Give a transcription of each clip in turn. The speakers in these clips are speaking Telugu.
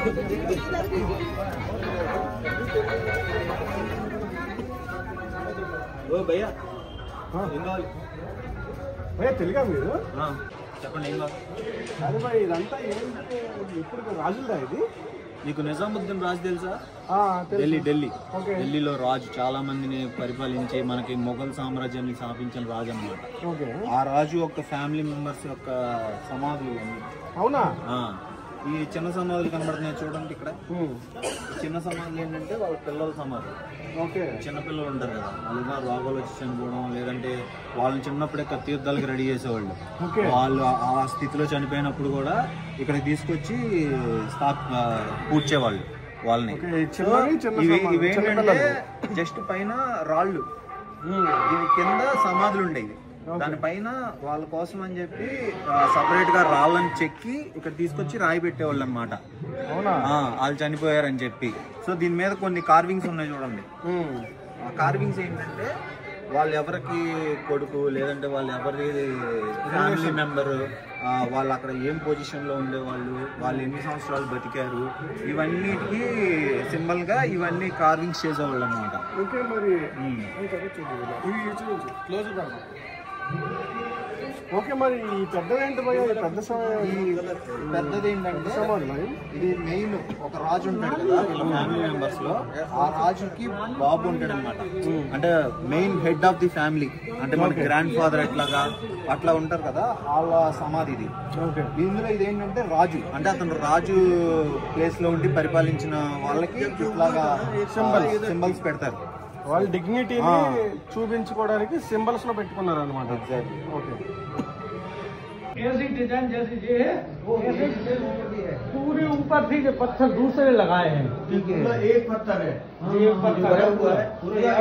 ఓ భయ్యా ఏం కావాలి భయ్యా? తెలుగా మీరు? చెప్పండి ఏం కావాలి? అదే భయ్, ఇదంతా ఏంటంటే ఇప్పుడు రాజులదా ఇది? నీకు నిజాముద్దీన్ రాజు తెలుసా? ఢిల్లీ. ఢిల్లీలో రాజు చాలా మందిని పరిపాలించి మనకి మొఘల్ సామ్రాజ్యాన్ని స్థాపించిన రాజు అన్నమాట. ఆ రాజు యొక్క ఫ్యామిలీ మెంబర్స్ యొక్క సమాధులు. అవునా? ఈ చిన్న సమాధులు కనబడుతున్నాయి చూడండి ఇక్కడ. చిన్న సమాధులు ఏంటంటే వాళ్ళ పిల్లల సమాధులు. చిన్నపిల్లలు ఉంటారు కదా, వాళ్ళ రోగాలు వచ్చి చనిపోవడం, లేదంటే వాళ్ళని చిన్నప్పుడే తీర్థాలకి రెడీ చేసేవాళ్ళు. వాళ్ళు ఆ స్థితిలో చనిపోయినప్పుడు కూడా ఇక్కడికి తీసుకొచ్చి పూడ్చేవాళ్ళు వాళ్ళని. ఇవేంటంటే జస్ట్ పైన రాళ్ళు, ఇవి కింద సమాధులు ఉండేవి. దానిపైన వాళ్ళ కోసం అని చెప్పి సపరేట్ గా రాళ్ళని చెక్కి ఇక్కడ తీసుకొచ్చి రాయి పెట్టేవాళ్ళు అనమాట. వాళ్ళు చనిపోయారని చెప్పి. సో దీని మీద కొన్ని కార్వింగ్స్ ఉన్నాయి చూడండి. ఆ కార్వింగ్స్ ఏంటంటే వాళ్ళు ఎవరికి కొడుకు, లేదంటే వాళ్ళు ఎవరి ఫ్యామిలీ మెంబరు, వాళ్ళు అక్కడ ఏం పొజిషన్ లో ఉండేవాళ్ళు, వాళ్ళు ఎన్ని సంవత్సరాలు బతికారు, ఇవన్నిటికి సింబల్ గా ఇవన్నీ కార్వింగ్స్ చేసేవాళ్ళు అనమాట. ఓకే, మరి ఈ పెద్దదేంటి భయ్యా? పెద్దది ఏంటంటే ఇది మెయిన్ ఒక రాజు ఉంటాడు కదా వీళ్ళ ఫ్యామిలీ మెంబర్స్ లో, ఆ రాజుకి బాబు ఉంటాడు అనమాట. అంటే main head of the family, అంటే మన గ్రాండ్ ఫాదర్ ఎట్లాగా అట్లా ఉంటారు కదా, వాళ్ళ సమాధి ఇది. ఇందులో ఇదేంటంటే రాజు, అంటే అతను రాజు ప్లేస్ లో ఉండి పరిపాలించిన వాళ్ళకి ఇట్లాగా సింబల్స్ పెడతారు. వాళ్ళ డిగ్నిటీని చూపించుకోవడానికి సింబల్స్ లో పెట్టుకున్నారు అనమాట. ఓకే, ऐसी डिजाइन जैसी ये है, वो पूरे ऊपर थी जो पत्थर दूसरे लगाए हैं। ठीक है, एक पत्थर है, एक पत्थर है,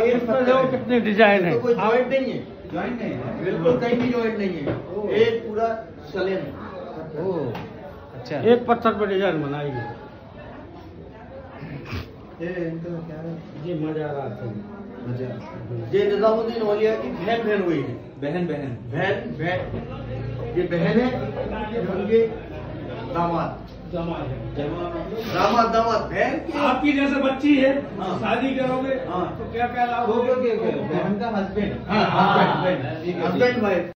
एक पत्थर है। कितने डिजाइन है? कोई जॉइंट नहीं है, जॉइंट नहीं है, बिल्कुल कहीं भी जॉइंट नहीं है, एक पूरा सलेम है। ओह अच्छा, एक पत्थर पर डिजाइन बनाई है। ये इनका क्या है जी? मजा आ रहा था। ये निजामुद्दीन औलिया की बहन हुई है। बहन ये बहन है, ये दामाद बहन आपकी जैसे बच्ची है, शादी करोगे तो क्या क्या लाभ होगा? बहन का हस्बैंड, हस्बैंड वाइफ।